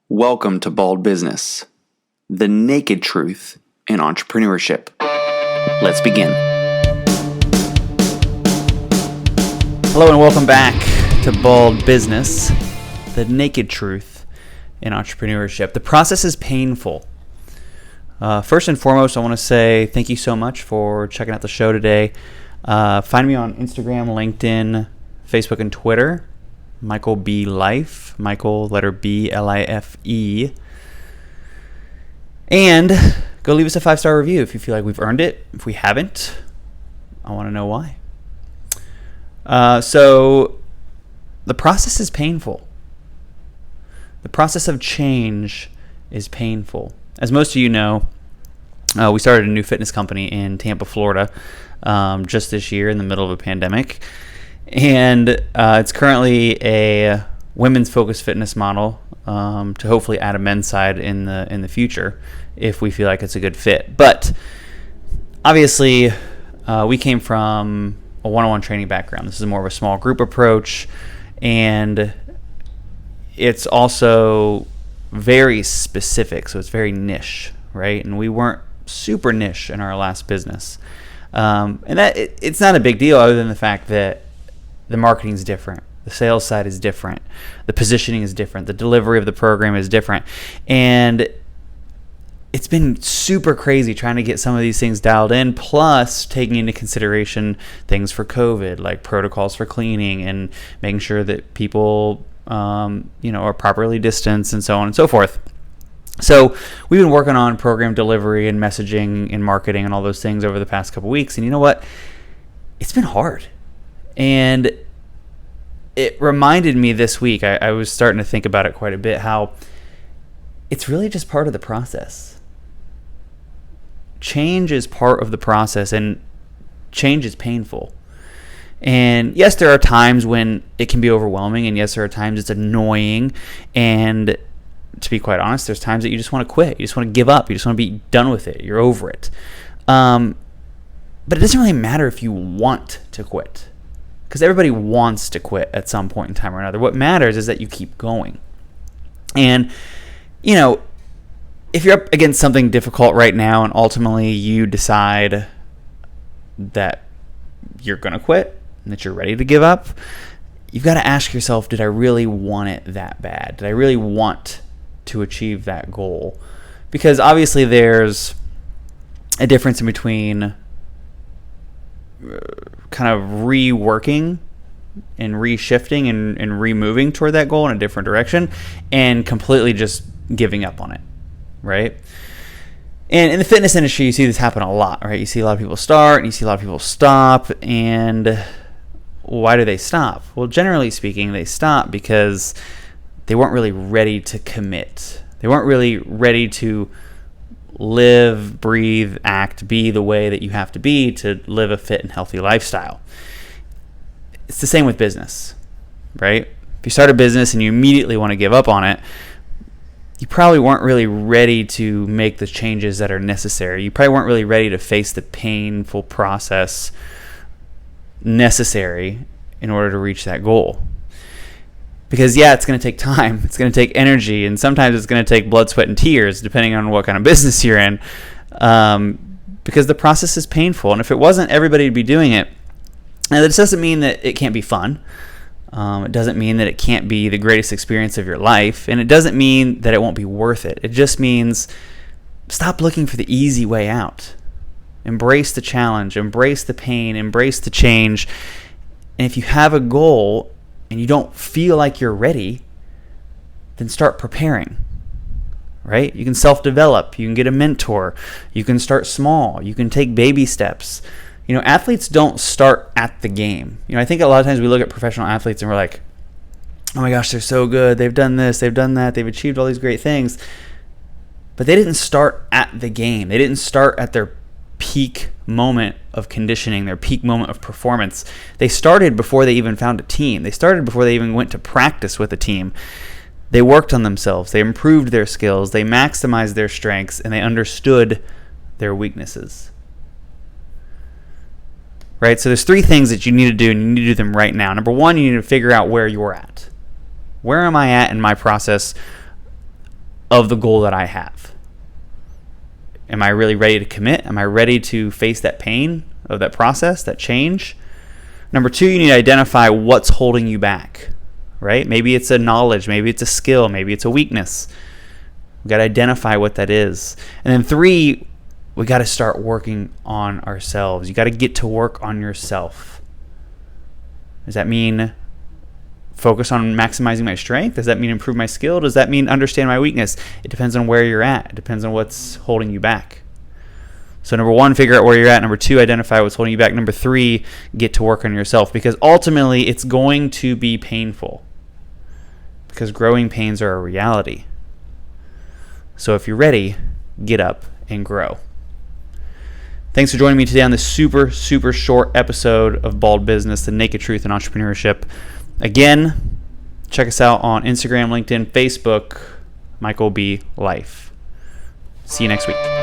Welcome to Bald Business, the naked truth in entrepreneurship. Let's begin. Hello and welcome back to Bald Business, the naked truth in entrepreneurship. The process is painful. First and foremost, I want to say thank you so much for checking out the show today. Find me on Instagram, LinkedIn, Facebook, and Twitter. Michael B. Life, Michael, letter B, L-I-F-E. And go leave us a 5-star review if you feel like we've earned it. If we haven't, I want to know why. So the process is painful. The process of change is painful. As most of you know, we started a new fitness company in Tampa, Florida, just this year in the middle of a pandemic. And it's currently a women's focused fitness model to hopefully add a men's side in the future if we feel like it's a good fit. But obviously, we came from a one-on-one training background. This is more of a small group approach, and it's also very specific, so it's very niche, right? And we weren't super niche in our last business, and that it's not a big deal other than the fact that the marketing is different. The sales side is different. The positioning is different. The delivery of the program is different. And it's been super crazy trying to get some of these things dialed in, plus taking into consideration things for COVID, like protocols for cleaning and making sure that people are properly distanced and so on and so forth. So we've been working on program delivery and messaging and marketing and all those things over the past couple weeks. And you know what? It's been hard. And it reminded me this week, I was starting to think about it quite a bit, how it's really just part of the process. Change is part of the process, and change is painful. And yes, there are times when it can be overwhelming, and yes, there are times it's annoying. And to be quite honest, there's times that you just want to quit. You just want to give up. You just want to be done with it. You're over it. But it doesn't really matter if you want to quit, because everybody wants to quit at some point in time or another. What matters is that you keep going. And, if you're up against something difficult right now and ultimately you decide that you're going to quit and that you're ready to give up, you've got to ask yourself, did I really want it that bad? Did I really want to achieve that goal? Because obviously there's a difference in between kind of reworking and reshifting and removing toward that goal in a different direction and completely just giving up on it, right? And in the fitness industry, you see this happen a lot, right? You see a lot of people start and you see a lot of people stop. And why do they stop? Well, generally speaking, they stop because they weren't really ready to commit. They weren't really ready to live, breathe, act, be the way that you have to be to live a fit and healthy lifestyle. It's the same with business, right? If you start a business and you immediately want to give up on it, you probably weren't really ready to make the changes that are necessary. You probably weren't really ready to face the painful process necessary in order to reach that goal. Because, it's going to take time. It's going to take energy. And sometimes it's going to take blood, sweat, and tears, depending on what kind of business you're in. Because the process is painful. And if it wasn't, everybody would be doing it. Now, this doesn't mean that it can't be fun. It doesn't mean that it can't be the greatest experience of your life. And it doesn't mean that it won't be worth it. It just means stop looking for the easy way out. Embrace the challenge. Embrace the pain. Embrace the change. And if you have a goal and you don't feel like you're ready, then start preparing, right? You can self-develop. You can get a mentor. You can start small. You can take baby steps. Athletes don't start at the game. I think a lot of times we look at professional athletes and we're like, oh my gosh, they're so good. They've done this. They've done that. They've achieved all these great things. But they didn't start at the game. They didn't start at their peak moment of conditioning, their peak moment of performance. They started before they even found a team. They started before they even went to practice with a team. They worked on themselves. They improved their skills. They maximized their strengths, and they understood their weaknesses. Right? So there's 3 things that you need to do, and you need to do them right now. Number 1, you need to figure out where you're at. Where am I at in my process of the goal that I have. Am I really ready to commit? Am I ready to face that pain of that process, that change? Number 2, you need to identify what's holding you back, right? Maybe it's a knowledge, maybe it's a skill, maybe it's a weakness. We got to identify what that is. And then 3, we got to start working on ourselves. You got to get to work on yourself. Does that mean focus on maximizing my strength? Does that mean improve my skill? Does that mean understand my weakness? It depends on where you're at. It depends on what's holding you back. So number 1, figure out where you're at. Number 2, identify what's holding you back. Number 3, get to work on yourself, because ultimately it's going to be painful, because growing pains are a reality. So if you're ready, get up and grow. Thanks for joining me today on this super, super short episode of Bald Business, the naked truth in entrepreneurship. Again, check us out on Instagram, LinkedIn, Facebook, Michael B. Life. See you next week.